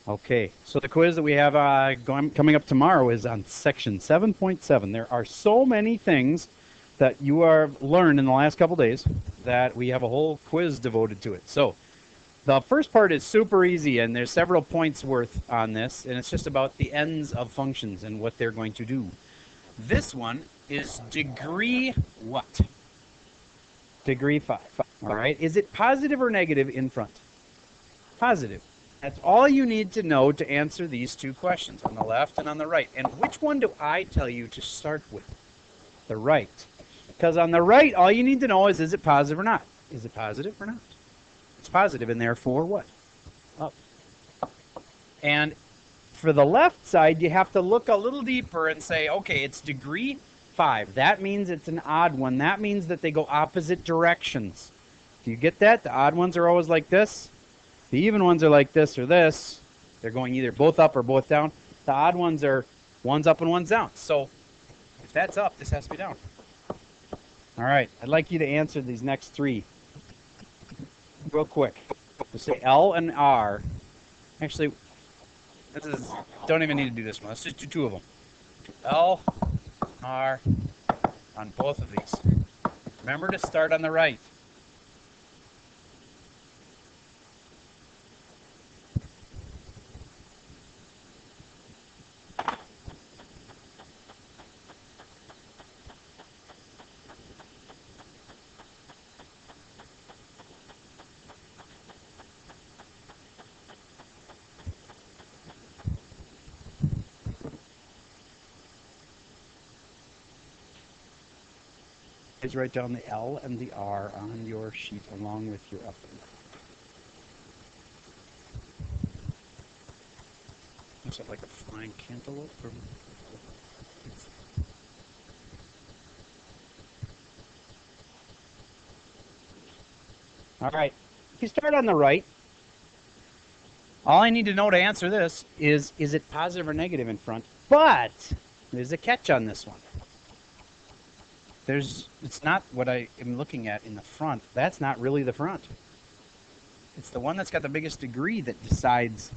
Okay, so the quiz that we have coming up tomorrow is on section 7.7. There are so many things that you are learned in the last couple days that we have a whole quiz devoted to it. So the first part is super easy, and there's several points worth on this, and it's just about the ends of functions and what they're going to do. This one is degree what? Degree 5. All right, is it positive or negative in front? Positive. That's all you need to know to answer these two questions, on the left and on the right. And which one do I tell you to start with? The right. Because on the right, all you need to know is it positive or not? Is it positive or not? It's positive, and therefore what? Up. And for the left side, you have to look a little deeper and say, okay, it's degree 5. That means it's an odd one. That means that they go opposite directions. Do you get that? The odd ones are always like this. The even ones are like this or this. They're going either both up or both down. The odd ones are one's up and one's down. So if that's up, this has to be down. All right, I'd like you to answer these next three real quick. We'll say L and R. Actually, don't even need to do this one. Let's just do two of them. L, R on both of these. Remember to start on the right. Please write down the L and the R on your sheet along with your F. Looks like a flying cantaloupe. All right, if you start on the right, all I need to know to answer this is it positive or negative in front? But there's a catch on this one. It's not what I am looking at in the front. That's not really the front. It's the one that's got the biggest degree that decides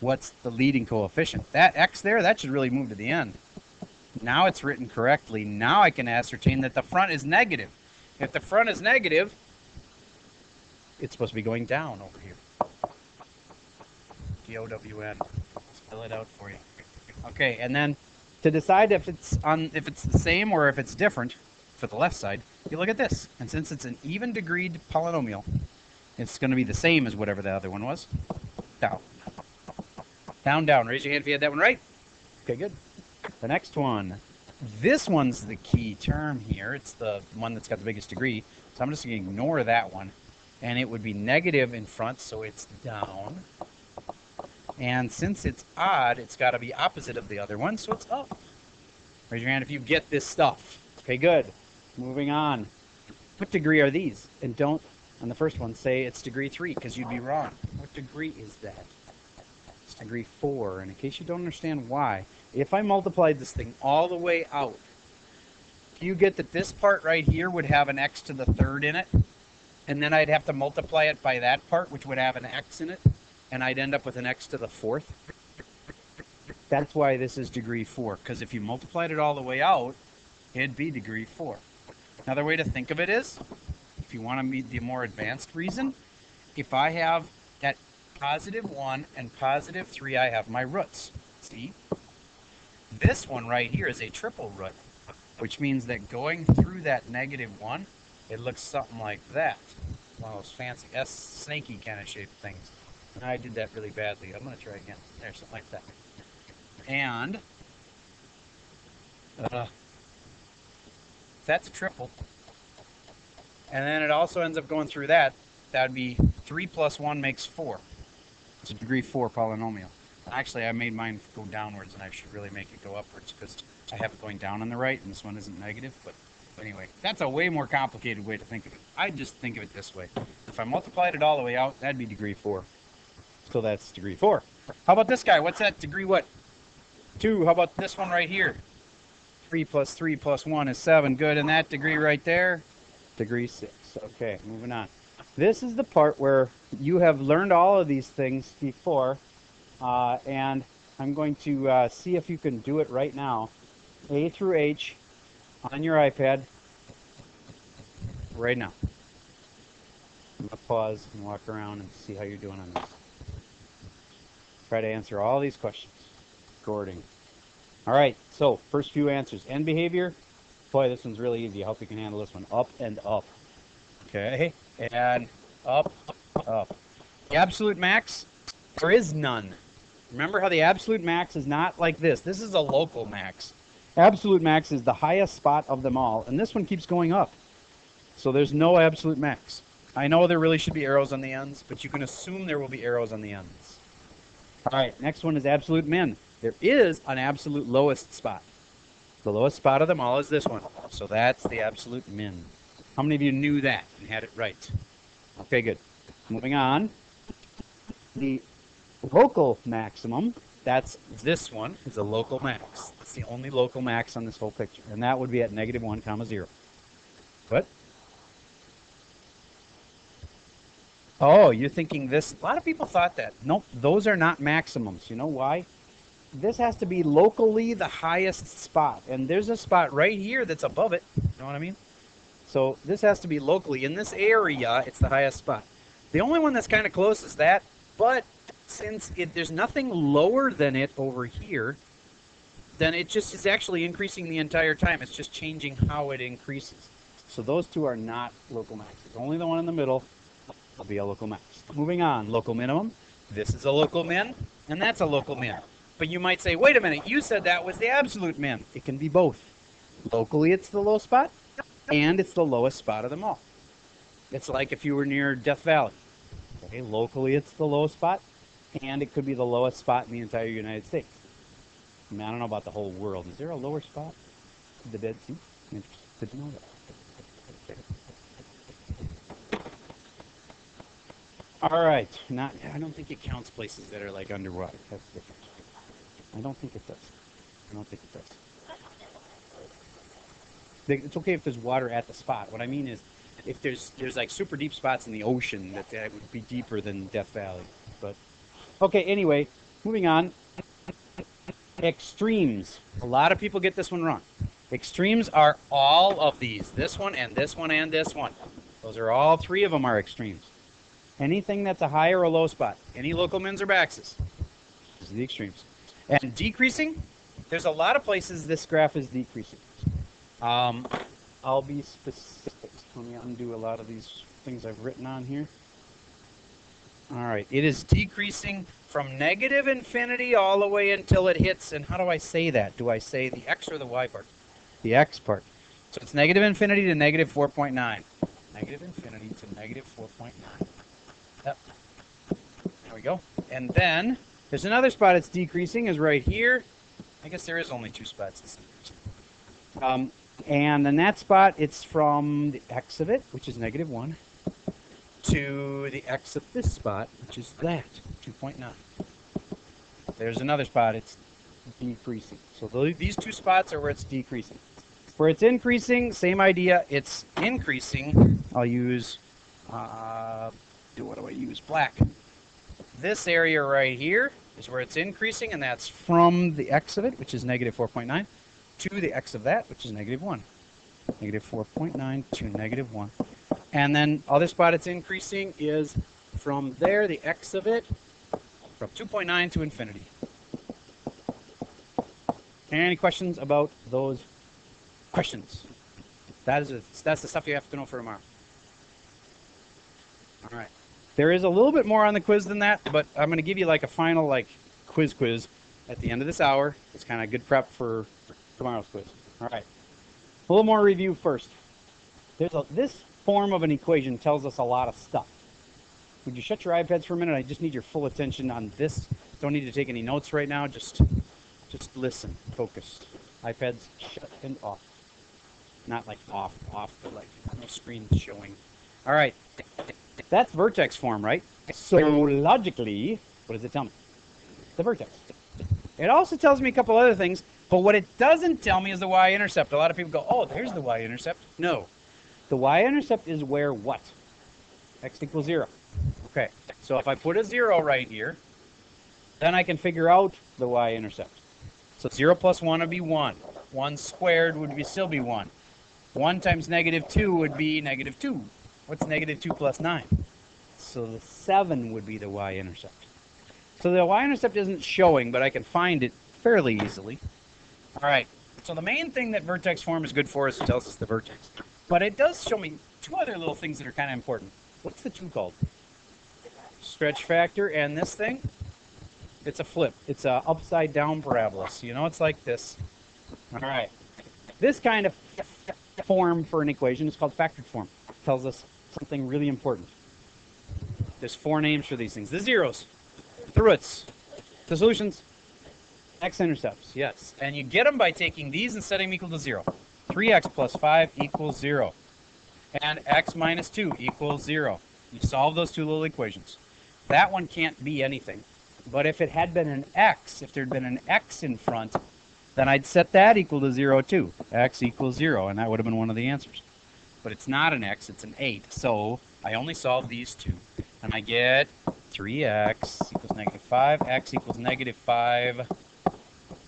what's the leading coefficient. That X there, that should really move to the end. Now it's written correctly. Now I can ascertain that the front is negative. If the front is negative, it's supposed to be going down over here. D-O-W-N. Spell it out for you. Okay, and then to decide if it's the same or if it's different for the left side, you look at this. And since it's an even degreed polynomial, it's going to be the same as whatever the other one was. Down. Down, down. Raise your hand if you had that one right. Okay, good. The next one. This one's the key term here. It's the one that's got the biggest degree. So I'm just going to ignore that one. And it would be negative in front, so it's down. And since it's odd, it's got to be opposite of the other one, so it's up. Raise your hand if you get this stuff. Okay, good. Moving on. What degree are these? And don't, on the first one, say it's degree 3, because you'd be wrong. What degree is that? It's degree 4. And in case you don't understand why, if I multiplied this thing all the way out, do you get that this part right here would have an x to the third in it? And then I'd have to multiply it by that part, which would have an x in it. And I'd end up with an x to the 4th. That's why this is degree 4, because if you multiplied it all the way out, it'd be degree 4. Another way to think of it is, if you want to meet the more advanced reason, if I have that positive 1 and positive 3, I have my roots. See? This one right here is a triple root, which means that going through that negative 1, it looks something like that. One of those fancy snaky kind of shaped things. I did that really badly. I'm going to try again. There, something like that. And that's a triple. And then it also ends up going through that. That would be 3 plus 1 makes 4. It's a degree 4 polynomial. Actually, I made mine go downwards, and I should really make it go upwards because I have it going down on the right, and this one isn't negative. But anyway, that's a way more complicated way to think of it. I just think of it this way. If I multiplied it all the way out, that'd be degree 4. So that's degree 4. How about this guy? What's that? Degree what? 2. How about this one right here? 3 plus 3 plus 1 is 7. Good. And that degree right there? Degree 6. Okay, moving on. This is the part where you have learned all of these things before, And I'm going to see if you can do it right now. A through H on your iPad right now. I'm going to pause and walk around and see how you're doing on this. Try to answer all these questions. Recording. All right, so first few answers. End behavior. Boy, this one's really easy. I hope you can handle this one. Up and up. Okay, and up, up. The absolute max, there is none. Remember how the absolute max is not like this. This is a local max. Absolute max is the highest spot of them all, and this one keeps going up. So there's no absolute max. I know there really should be arrows on the ends, but you can assume there will be arrows on the ends. All right, next one is absolute min. There is an absolute lowest spot. The lowest spot of them all is this one. So that's the absolute min. How many of you knew that and had it right? Okay, good. Moving on. The local maximum, that's this one, is a local max. It's the only local max on this whole picture. And that would be at -1, 0. What? Oh, you're thinking this. A lot of people thought that. Nope, those are not maximums. You know why? This has to be locally the highest spot. And there's a spot right here that's above it. You know what I mean? So this has to be locally. In this area, it's the highest spot. The only one that's kind of close is that. But since there's nothing lower than it over here, then it just is actually increasing the entire time. It's just changing how it increases. So those two are not local maxes. Only the one in the middle will be a local max. Moving on, local minimum. This is a local min, and that's a local min. But you might say, wait a minute, you said that was the absolute min. It can be both. Locally, it's the low spot, and it's the lowest spot of them all. It's like if you were near Death Valley. Okay, locally, it's the lowest spot, and it could be the lowest spot in the entire United States. I mean, I don't know about the whole world. Is there a lower spot? The Dead Sea? I'm interested to know that. All right. I don't think it counts places that are like underwater. That's different. I don't think it does. I don't think it does. It's okay if there's water at the spot. What I mean is, if there's like super deep spots in the ocean that would be deeper than Death Valley. But okay. Anyway, moving on. Extremes. A lot of people get this one wrong. Extremes are all of these. This one and this one and this one. Those are all three of them are extremes. Anything that's a high or a low spot. Any local mins or maxes. These are the extremes. And decreasing, there's a lot of places this graph is decreasing. I'll be specific. Let me undo a lot of these things I've written on here. All right. It is decreasing from -infinity all the way until it hits, and how do I say that? Do I say the x or the y part? The x part. So it's -infinity to -4.9. -infinity to -4.9. Yep. There we go. And then there's another spot it's decreasing is right here. I guess there is only two spots. And in that spot, it's from the x of it, which is -1, to the x of this spot, which is that, 2.9. There's another spot it's decreasing. So these two spots are where it's decreasing. Where it's increasing, same idea. It's increasing. I'll use, what do I use? Black. This area right here is where it's increasing, and that's from the x of it, which is -4.9, to the x of that, which is -1. -4.9 to -1. And then other spot it's increasing is from there, the x of it, from 2.9 to infinity. Any questions about those questions? That's the stuff you have to know for tomorrow. All right. There is a little bit more on the quiz than that, but I'm going to give you like a final quiz at the end of this hour. It's kind of good prep for tomorrow's quiz. All right. A little more review first. This form of an equation tells us a lot of stuff. Would you shut your iPads for a minute? I just need your full attention on this. Don't need to take any notes right now. Just listen, focused. iPads shut and off. Not like off, but like no screen showing. All right. That's vertex form, right? So logically, what does it tell me? The vertex. It also tells me a couple other things, but what it doesn't tell me is the y-intercept. A lot of people go, oh, there's the y-intercept. No. The y-intercept is where what? X equals 0. Okay. So if I put a 0 right here, Then I can figure out the y-intercept. So 0 plus 1 would be 1. 1 squared would still be 1. 1 times negative 2 would be negative 2. What's negative 2 plus 9? So the 7 would be the y-intercept. So the y-intercept isn't showing, but I can find it fairly easily. All right. So the main thing that vertex form is good for is it tells us the vertex. But it does show me two other little things that are kind of important. What's the two called? Stretch factor, and this thing? It's a flip. It's a upside down parabola. So you know it's like this. All right. This kind of form for an equation is called factored form. It tells us something really important. There's four names for these things. The zeros, the roots, the solutions, x-intercepts, yes. And you get them by taking these and setting them equal to 0. 3x plus 5 equals 0. And x minus 2 equals 0. You solve those two little equations. That one can't be anything. But if it had been an x, if there'd been an x in front, then I'd set that equal to 0 too. X equals 0, and that would have been one of the answers. But it's not an x, it's an 8. So I only solve these two. And I get 3x equals negative 5, x equals negative 5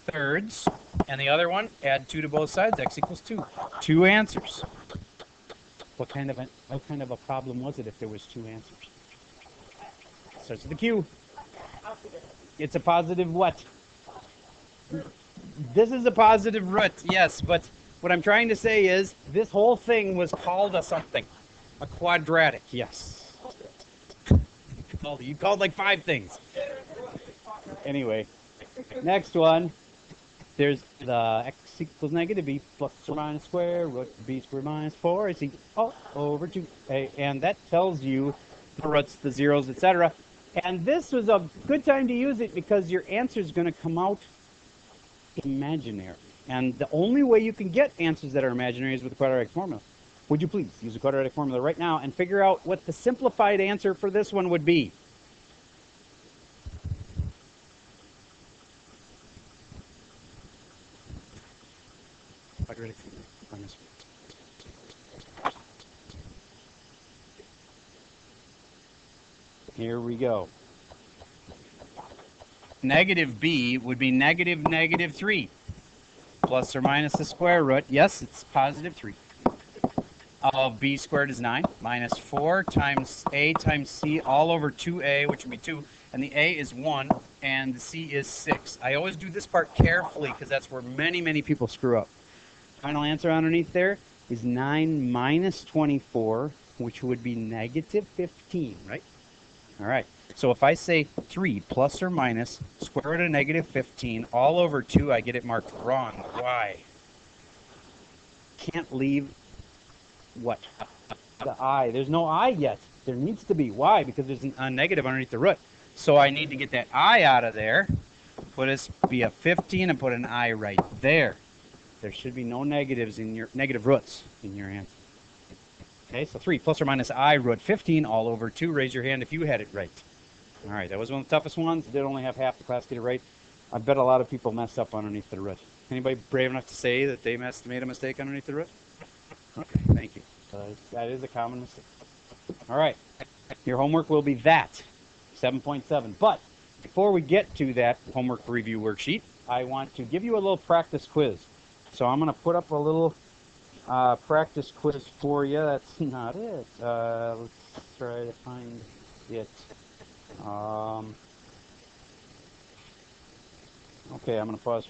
thirds. And the other one, add 2 to both sides, x equals 2. Two answers. What kind of a problem was it if there was two answers? Starts with the Q. It's a positive what? This is a positive root, yes, but what I'm trying to say is this whole thing was called a something. A quadratic, yes. You called like 5 things. Anyway, next one. There's the x equals negative b plus or minus square root b squared minus 4 is equal over 2a. And that tells you the roots, the zeros, etc. And this was a good time to use it because your answer is going to come out imaginary. And the only way you can get answers that are imaginary is with the quadratic formula. Would you please use the quadratic formula right now and figure out what the simplified answer for this one would be? Quadratic formula. Here we go. Negative b would be negative negative 3 plus or minus the square root. Yes, it's positive 3. Of b squared is 9 minus 4 times a times c all over 2a, which would be 2. And the a is 1 and the c is 6. I always do this part carefully because that's where many, many people screw up. Final answer underneath there is 9 minus 24, which would be negative 15, right? All right. So if I say 3 plus or minus square root of negative 15 all over 2, I get it marked wrong. Why? Can't leave what? The I. There's no I yet. There needs to be. Why? Because there's a negative underneath the root. So I need to get that I out of there, put this be a 15 and put an I right there. There should be no negatives in your negative roots in your answer. Okay, so 3 plus or minus I root 15 all over 2. Raise your hand if you had it right. All right, that was one of the toughest ones. Did only have half the class get it right. I bet a lot of people messed up underneath the root. Anybody brave enough to say that they made a mistake underneath the root? Okay, thank you. That is a common mistake. All right, your homework will be that, 7.7. But before we get to that homework review worksheet, I want to give you a little practice quiz. So I'm going to put up a little practice quiz for you. That's not it. Let's try to find it. Okay, I'm going to pause.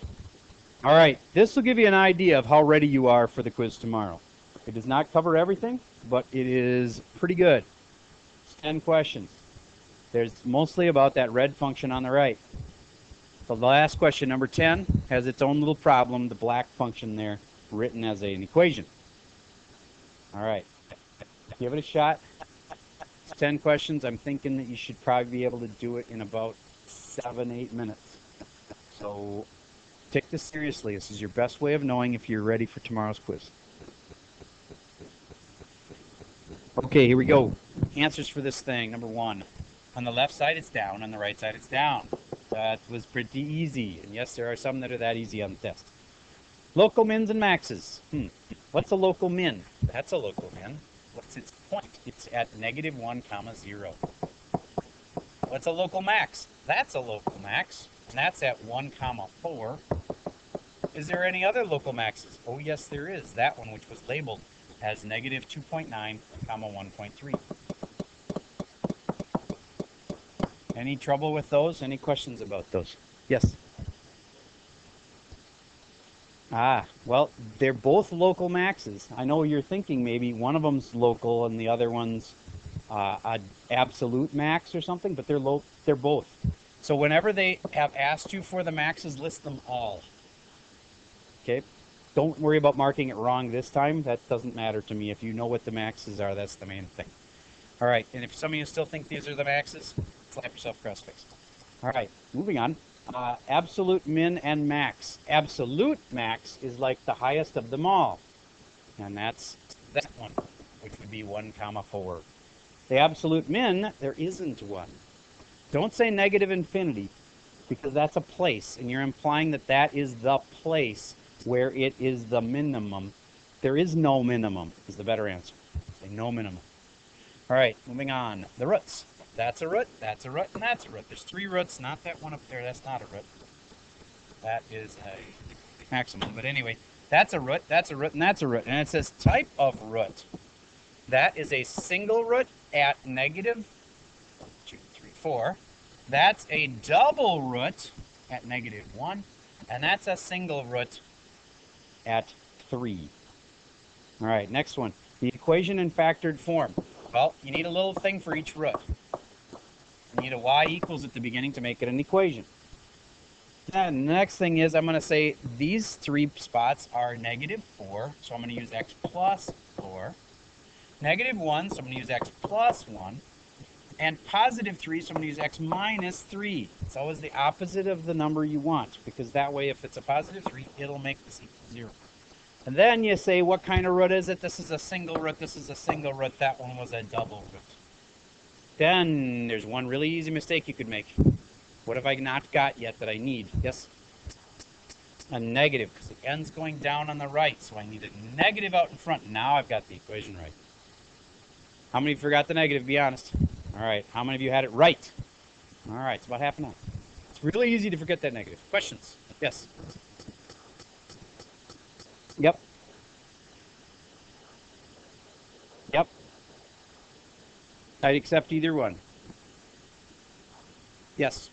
All right, this will give you an idea of how ready you are for the quiz tomorrow. It does not cover everything, but it is pretty good. It's 10 questions. There's mostly about that red function on the right. So the last question, number 10, has its own little problem, the black function there, written as an equation. All right, give it a shot. It's 10 questions. I'm thinking that you should probably be able to do it in about 7-8 minutes. So take this seriously. This is your best way of knowing if you're ready for tomorrow's quiz. Okay, here we go. Answers for this thing. Number 1. On the left side, it's down. On the right side, it's down. That was pretty easy. And yes, there are some that are that easy on the test. Local mins and maxes. What's a local min? That's a local min. What's its point? It's at -1, 0. What's a local max? That's a local max, and that's at 1, 4. Is there any other local maxes? Oh, yes, there is. That one, which was labeled as negative 2.9, 1.3. Any trouble with those? Any questions about those? Yes. Well, they're both local maxes. I know you're thinking maybe one of them's local and the other one's an absolute max or something, but they're both. So whenever they have asked you for the maxes, list them all. Okay? Don't worry about marking it wrong this time. That doesn't matter to me. If you know what the maxes are, that's the main thing. All right, and if some of you still think these are the maxes, slap yourself cross-faced. All right, moving on. Absolute min and max. Absolute max is like the highest of them all. And that's that one, which would be 1, 4. The absolute min, there isn't one. Don't say negative infinity, because that's a place, and you're implying that that is the place where it is the minimum. There is no minimum, is the better answer. Say no minimum. All right, moving on. The roots. That's a root, and that's a root. There's 3 roots, not that one up there. That's not a root. That is a maximum. But anyway, that's a root, and that's a root. And it says type of root. That is a single root at negative 2, 3, 4. That's a double root at negative 1. And that's a single root at 3. All right, next one. The equation in factored form. Well, you need a little thing for each root. You need a y equals at the beginning to make it an equation. Then the next thing is I'm going to say these 3 spots are negative 4, so I'm going to use x plus 4. Negative 1, so I'm going to use x plus 1. And positive 3, so I'm going to use x minus 3. It's always the opposite of the number you want, because that way if it's a positive 3, it'll make this equal 0. And then you say, what kind of root is it? This is a single root, this is a single root, that one was a double root. Then there's one really easy mistake you could make. What have I not got yet that I need? Yes? A negative, because the n's going down on the right, so I need a negative out in front. Now I've got the equation right. How many forgot the negative? Be honest. All right. How many of you had it right? All right. It's about half an hour. It's really easy to forget that negative. Questions? Yes? Yep. Yep. I'd accept either one. Yes.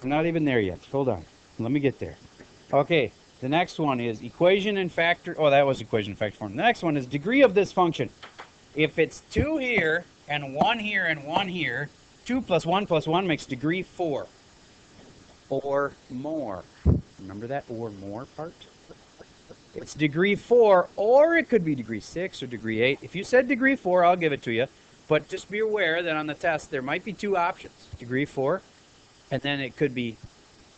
I'm not even there yet. Hold on. Let me get there. Okay. The next one is equation in factor. Oh, that was equation in factor form. The next one is degree of this function. If it's 2 here and 1 here and 1 here, 2 plus 1 makes degree 4. Or more. Remember that or more part? It's degree 4, or it could be degree 6 or degree 8. If you said degree 4, I'll give it to you. But just be aware that on the test, there might be 2 options. Degree 4, and then it could be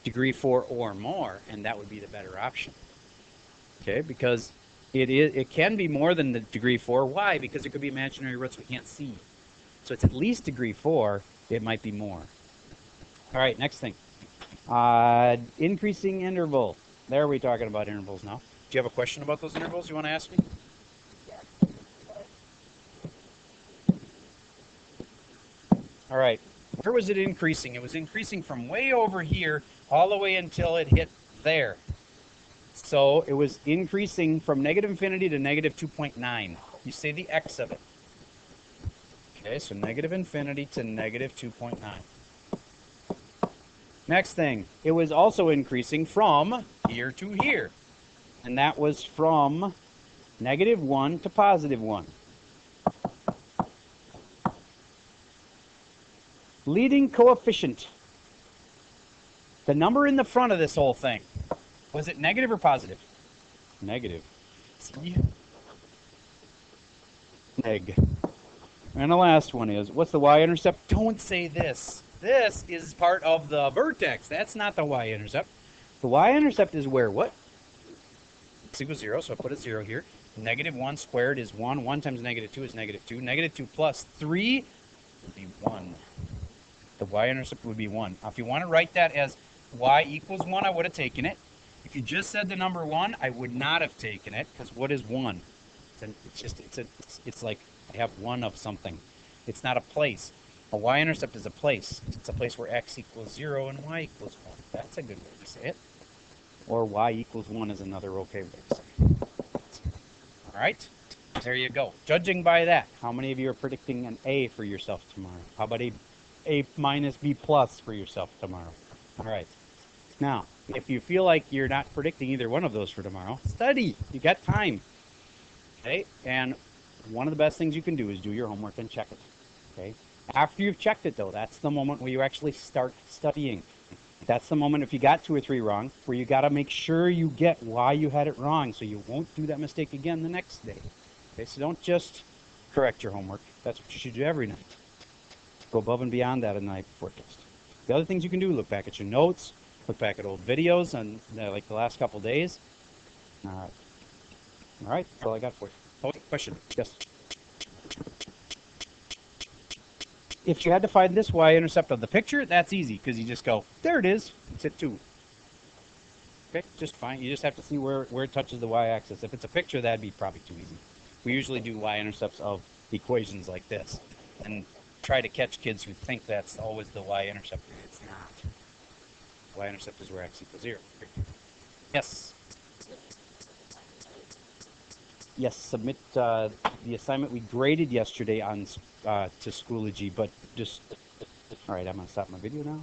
degree 4 or more, and that would be the better option. Okay, because it can be more than the degree 4. Why? Because it could be imaginary roots we can't see. So it's at least degree 4. It might be more. All right, next thing. Increasing interval. There are we talking about intervals now. Do you have a question about those intervals you want to ask me? All right. Where was it increasing? It was increasing from way over here all the way until it hit there. So it was increasing from negative infinity to negative 2.9. You say the x of it. Okay, so negative infinity to negative 2.9. Next thing, it was also increasing from here to here. And that was from negative 1 to positive 1. Leading coefficient. The number in the front of this whole thing. Was it negative or positive? Negative. See? Neg. And the last one is, what's the y-intercept? Don't say this. This is part of the vertex. That's not the y-intercept. The y-intercept is where what? X equals 0, so I put a 0 here. Negative 1 squared is 1. 1 times negative 2 is negative 2. Negative 2 plus 3 would be 1. The y-intercept would be 1. Now, if you want to write that as y equals 1, I would have taken it. If you just said the number 1, I would not have taken it, because what is 1? It's like I have one of something. It's not a place. A y-intercept is a place. It's a place where x equals 0 and y equals 1. That's a good way to say it. Or y equals 1 is another okay way to say it. All right? There you go. Judging by that, how many of you are predicting an A for yourself tomorrow? How about A minus B plus for yourself tomorrow? All right. Now, if you feel like you're not predicting either one of those for tomorrow, study. You got time. Okay? And one of the best things you can do is do your homework and check it. Okay? After you've checked it, though, that's the moment where you actually start studying. That's the moment, if you got 2 or 3 wrong, where you got to make sure you get why you had it wrong so you won't do that mistake again the next day. Okay, so don't just correct your homework. That's what you should do every night. Go above and beyond that in the night before test. The other things you can do, look back at your notes, look back at old videos and like the last couple days. All right. All right, that's all I got for you. Oh, question. Yes. If you had to find this y-intercept of the picture, that's easy because you just go, there it is. It's at 2. Okay, just fine. You just have to see where it touches the y-axis. If it's a picture, that'd be probably too easy. We usually do y-intercepts of equations like this and try to catch kids who think that's always the y-intercept. It's not. Y-intercept is where x equals 0. Yes. Yes, submit the assignment we graded yesterday on to Schoology, but just, all right, I'm going to stop my video now.